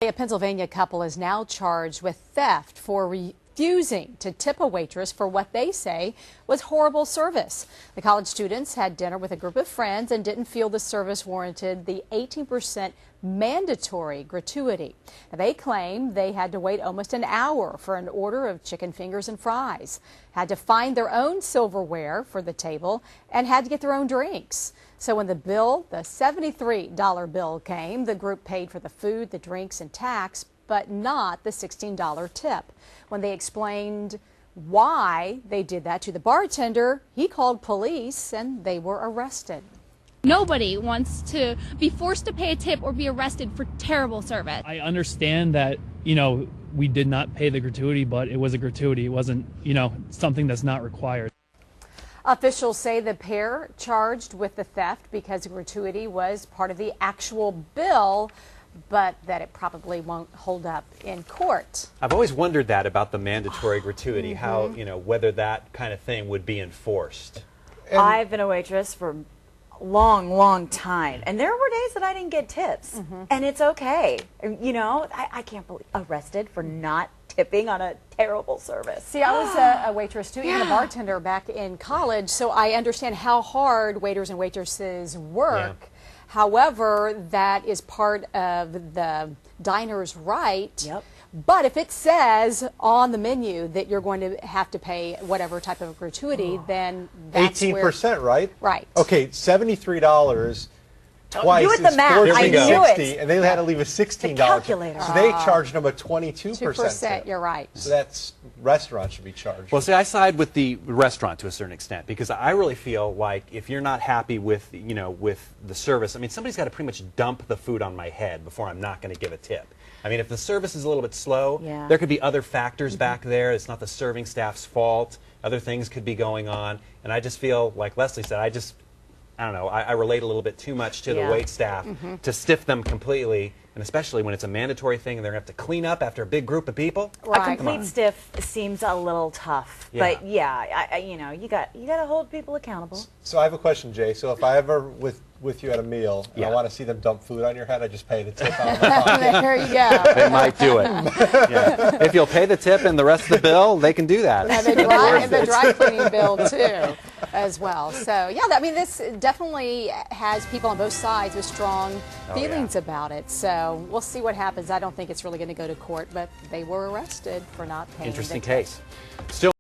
A Pennsylvania couple is now charged with theft for refusing to tip a waitress for what they say was horrible service. The college students had dinner with a group of friends and didn't feel the service warranted the 18% mandatory gratuity. Now, they claim they had to wait almost an hour for an order of chicken fingers and fries, had to find their own silverware for the table, and had to get their own drinks. So when the $73 bill came, the group paid for the food, the drinks, and tax, but not the $16 tip. When they explained why they did that to the bartender, he called police and they were arrested. Nobody wants to be forced to pay a tip or be arrested for terrible service. I understand that, we did not pay the gratuity, but it was a gratuity. It wasn't, something that's not required. Officials say the pair charged with the theft because gratuity was part of the actual bill, but that it probably won't hold up in court. I've always wondered that about the mandatory gratuity, how, whether that kind of thing would be enforced. I've been a waitress for a long time, and there were days that I didn't get tips, and it's okay. I can't believe arrested for not tipping on a terrible service. See, I was a waitress too, even a bartender back in college, so I understand how hard waiters and waitresses work. Yeah. However, that is part of the diner's right. Yep. But if it says on the menu that you're going to have to pay whatever type of gratuity, then that's 18%, right? Right. Okay, $73 twice do it the is math. I knew $14.60, it. and they had to leave a $16. calculator. So they charged them a 22% 2%, tip. you're right. So that's restaurants should be charged. Well, see, I side with the restaurant to a certain extent because I really feel like if you're not happy with, with the service, I mean, somebody's got to pretty much dump the food on my head before I'm not going to give a tip. I mean, if the service is a little bit slow, there could be other factors back there. It's not the serving staff's fault. Other things could be going on. And I just feel, like Leslie said, I don't know, I relate a little bit too much to the wait staff to stiff them completely, and especially when it's a mandatory thing and they're going to have to clean up after a big group of people. Right. A complete stiff seems a little tough, but you got to hold people accountable. So I have a question, Jay. So if I ever with you at a meal and I want to see them dump food on your head, I just pay the tip out of my pocket. There you go. They might do it. If you'll pay the tip and the rest of the bill, they can do that. And the dry cleaning bill too, as well. So yeah, I mean, this definitely has people on both sides with strong feelings about it. So we'll see what happens. I don't think it's really going to go to court, but they were arrested for not paying. Interesting the tip. case. Still.